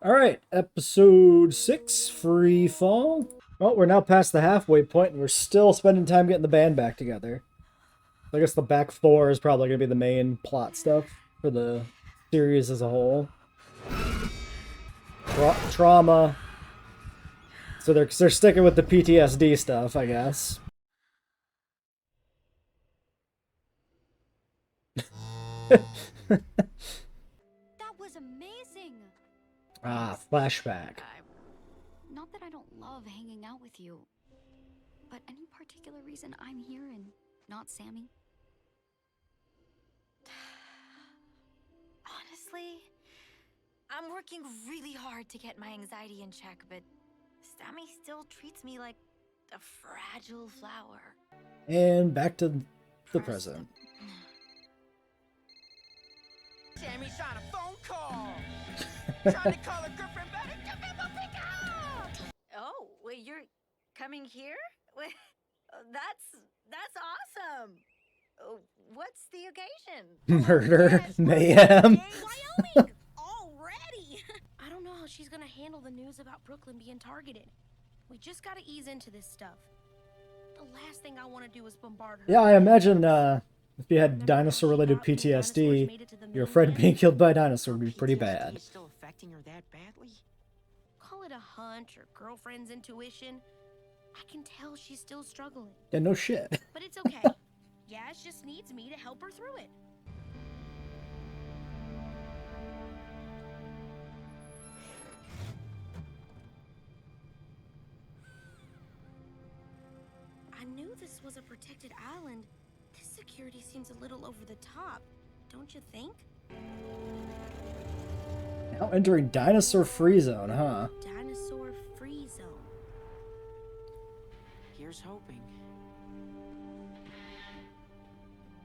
Alright, episode 6, Free Fall. Well, we're now past the halfway point, and we're still spending time getting the band back together. I guess the back four is probably going to be the main plot stuff for the series as a whole. Trauma. So they're sticking with the PTSD stuff, I guess. That was amazing! Flashback. Not that I don't love hanging out with you, but any particular reason I'm here and not Sammy? Honestly, I'm working really hard to get my anxiety in check, but Sammy still treats me like a fragile flower. And back to the present. Sammy's on a phone call. Trying to call her girlfriend back. Oh, wait, you're coming here? Wait, that's awesome. What's the occasion? Murder, mayhem. Wyoming already. I don't know how she's gonna handle the news about Brooklyn being targeted. We just gotta ease into this stuff. The last thing I want to do is bombard her. Yeah, I imagine if you had dinosaur-related PTSD, your friend being killed by a dinosaur would be pretty bad. Is still affecting her that badly? Call it a hunch or girlfriend's intuition. I can tell she's still struggling. Yeah, no shit. But it's okay. Yaz just needs me to help her through it. I knew this was a protected island. This security seems a little over the top, don't you think? Now entering dinosaur free zone, huh? Dinosaur free zone. Here's hoping.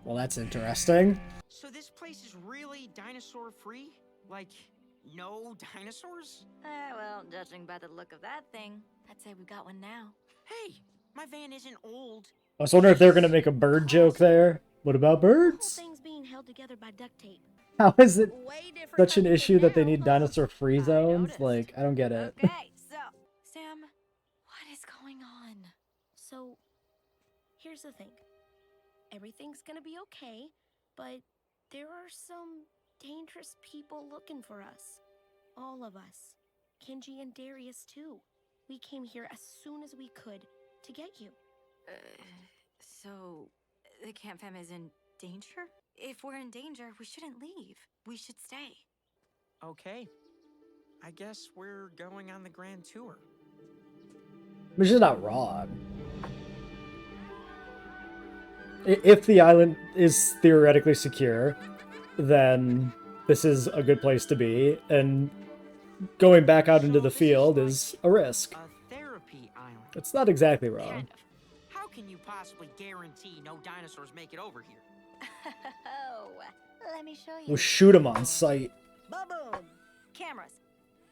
Well, that's interesting. So this place is really dinosaur free? Like, no dinosaurs? Well, judging by the look of that thing, I'd say we got one now. Hey, my van isn't old. I was wondering if they were gonna make a bird joke there. What about The whole birds? thing's being held together by duct tape. How is it Way different such an from issue that they now. need dinosaur free I zones? noticed. Like, I don't get it. Okay, so, Sam, what is going on? So, here's the thing. Everything's gonna be okay, but there are some dangerous people looking for us. All of us. Kenji and Darius, too. We came here as soon as we could to get you. So, the camp fam is in danger? If we're in danger, we shouldn't leave. We should stay. Okay. I guess we're going on the grand tour. Which is not wrong. If the island is theoretically secure, then this is a good place to be, and going back out into the field is a risk. A therapy island. It's not exactly wrong. Kind of. How can you possibly guarantee no dinosaurs make it over here? Oh, let me show you. We'll shoot them on sight. Ba-boom! Cameras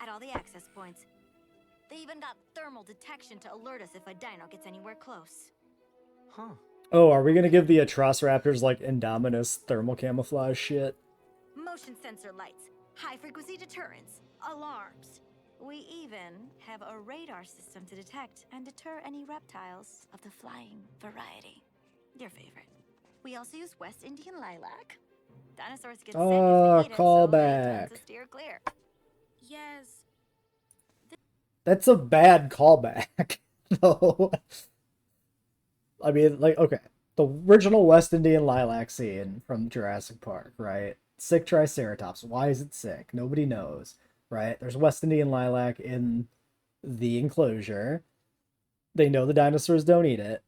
at all the access points. They even got thermal detection to alert us if a dino gets anywhere close. Huh. Oh, are we gonna give the Atrociraptors like Indominus thermal camouflage shit? Motion sensor lights, high-frequency deterrents, alarms. We even have a radar system to detect and deter any reptiles of the flying variety. Your favorite. We also use West Indian lilac. Dinosaurs get sick if they eat it, so they tend Callback. to steer clear. Yes. That's a bad callback. No. I mean, like, okay. The original West Indian lilac scene from Jurassic Park, right? Sick Triceratops. Why is it sick? Nobody knows, right? There's West Indian lilac in the enclosure. They know the dinosaurs don't eat it.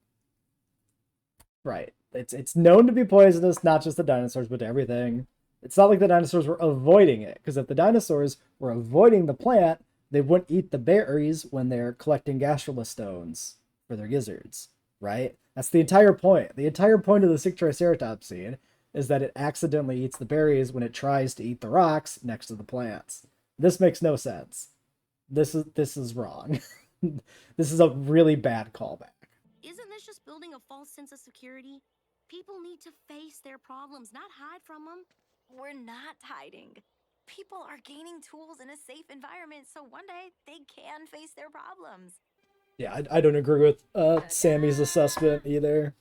Right. It's known to be poisonous, not just the dinosaurs, but to everything. It's not like the dinosaurs were avoiding it, because if the dinosaurs were avoiding the plant, they wouldn't eat the berries when they're collecting gastrolith stones for their gizzards, right? That's the entire point. The entire point of the sick Triceratops scene is that it accidentally eats the berries when it tries to eat the rocks next to the plants. This makes no sense. This is wrong. This is a really bad callback. Isn't this just building a false sense of security? People need to face their problems, not hide from them. We're not hiding. People are gaining tools in a safe environment so one day they can face their problems. Yeah, I don't agree with Sammy's assessment either.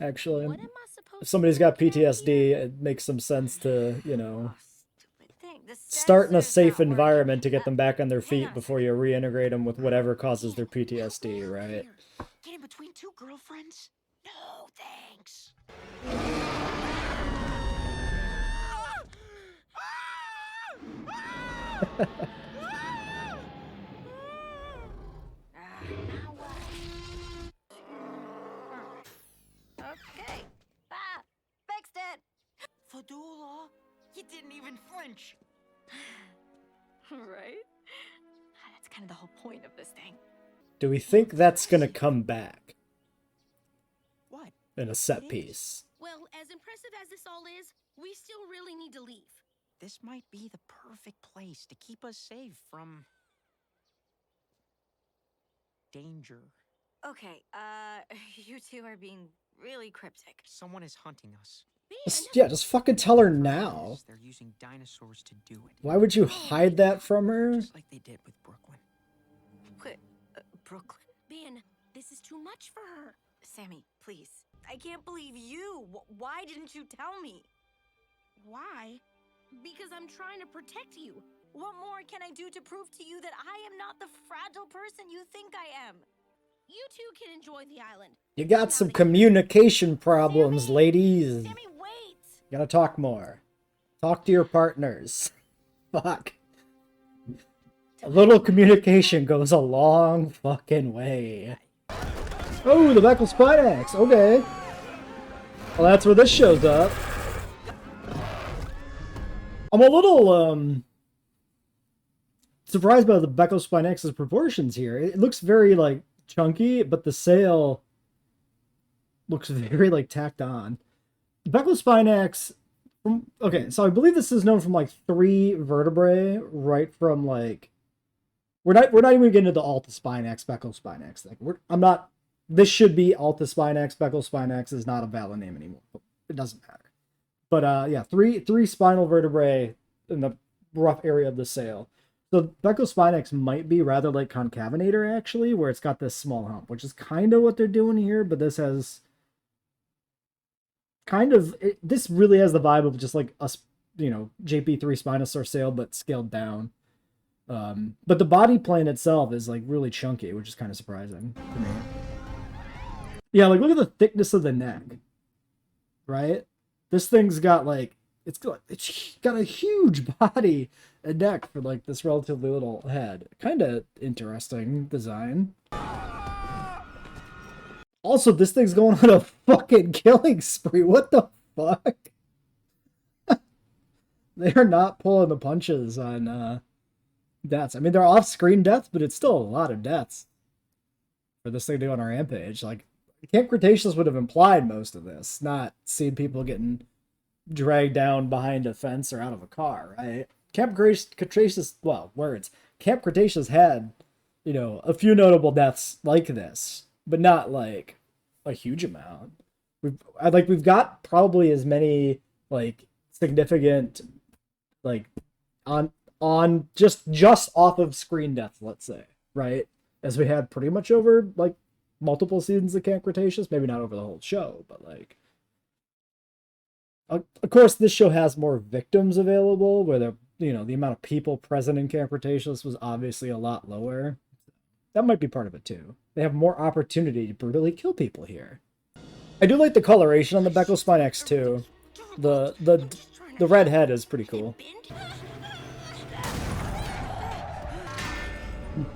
Actually, What am I supposed if somebody's to got be looking at PTSD, here? it makes some sense to, you know, Oh, stupid thing. The start in a sensor's safe not working. environment to get them back on their Hang on feet a before you reintegrate them with whatever causes their Help PTSD, me out right? here. Get in between two girlfriends? No, thanks. Now what? Okay. Fixed it. Fadula, you didn't even flinch. Right? That's kind of the whole point of this thing. Do we think that's gonna come back What? in a set It is. piece? Well, as impressive as this all is, we still really need to leave. This might be the perfect place to keep us safe from danger. Okay, you two are being really cryptic. Someone is hunting us. Yeah, just fucking tell her Problem now. is, they're using dinosaurs to do it. Why would you hide that from her? Just like they did with Brooklyn. Quit. Brooklyn? Ben, this is too much for her. Sammy, please. I can't believe you. Why didn't you tell me? Why? Because I'm trying to protect you. What more can I do to prove to you that I am not the fragile person you think I am? You two can enjoy the island. You got some communication problems, Sammy! ladies. Sammy, wait! Gotta talk more. Talk to your partners. Fuck. A little communication goes a long fucking way. Oh, the Beckle Spinax. Okay. Well, that's where this shows up. I'm a little, surprised by the Beckle Spinax's proportions here. It looks very, like, chunky, but the sail looks very, like, tacked on. Beckle Spinax... Okay, so I believe this is known from, like, 3 vertebrae, right from, like... We're not even getting into Alta Spinax, Beckle Spinax. Like, I'm not... This should be Alta Spinax. Beckle Spinax is not a valid name anymore. But it doesn't matter. But, yeah, three spinal vertebrae in the rough area of the sail. So Beckle Spinax might be rather like Concavenator, actually, where it's got this small hump, which is kind of what they're doing here, but this has... this really has the vibe of just like a, you know, JP3 Spinosaur sail, but scaled down. But the body plane itself is like really chunky, which is kind of surprising to me. Yeah, like look at the thickness of the neck, right? This thing's got like, it's got a huge body and neck for like this relatively little head. Kind of interesting design. Also, this thing's going on a fucking killing spree. What the fuck? They are not pulling the punches on deaths. I mean, they're off-screen deaths, but it's still a lot of deaths for this thing to go on a rampage. Like, Camp Cretaceous would have implied most of this, not seeing people getting dragged down behind a fence or out of a car, right? Camp Cretaceous, well, words. Camp Cretaceous had, you know, a few notable deaths like this, but not like a huge amount. We've got probably as many like significant like on just off of screen deaths, let's say, right, as we had pretty much over like multiple seasons of Camp Cretaceous. Maybe not over the whole show, but like of course this show has more victims available, where the, you know, the amount of people present in Camp Cretaceous was obviously a lot lower. That might be part of it too. They have more opportunity to brutally kill people here. I do like the coloration on the Beckle Spinax too. The red head is pretty cool.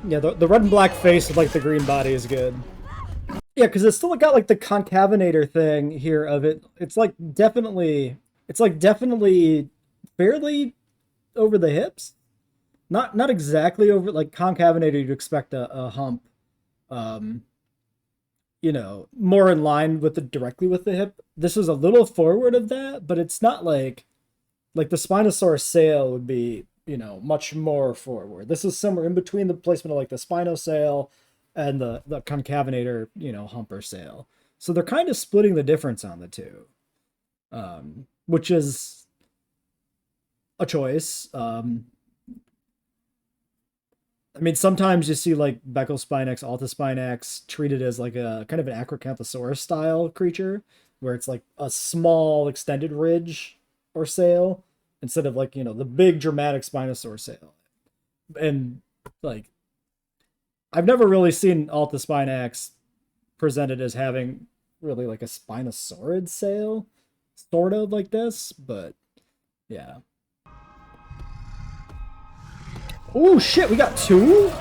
Yeah, the red and black face with like the green body is good. Yeah, because it's still got like the concavenator thing here of it. It's like definitely fairly over the hips. Not exactly over, like concavenator you'd expect a hump, you know, more in line with directly with the hip. This is a little forward of that, but it's not like the Spinosaurus sail would be, you know, much more forward. This is somewhere in between the placement of like the Spinosail and the concavenator, you know, humper sail. So they're kind of splitting the difference on the two, which is a choice. I mean, sometimes you see like Beckelspinax, Altaspinax treated as like a kind of an Acrocanthosaurus style creature, where it's like a small extended ridge or sail instead of like, you know, the big dramatic Spinosaur sail. And like, I've never really seen Altaspinax presented as having really like a Spinosaurid sail, sort of like this, but yeah. Oh shit, we got two?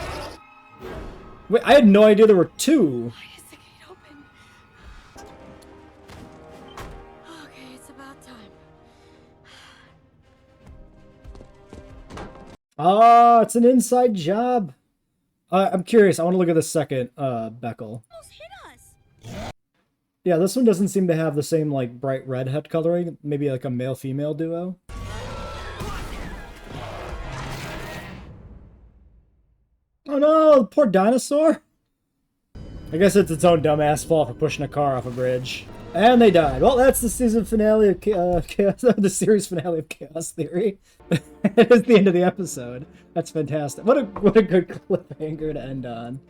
Wait, I had no idea there were two. Why is the gate open? Okay, it's about time. Ah, it's an inside job. I'm curious. I want to look at the second Beckel. Almost hit us. Yeah, this one doesn't seem to have the same like bright red head coloring. Maybe like a male-female duo. Oh no, poor dinosaur. I guess it's its own dumbass fault for pushing a car off a bridge. And they died. Well, that's the season finale of Chaos, the series finale of Chaos Theory. It is the end of the episode. That's fantastic. What a good cliffhanger to end on.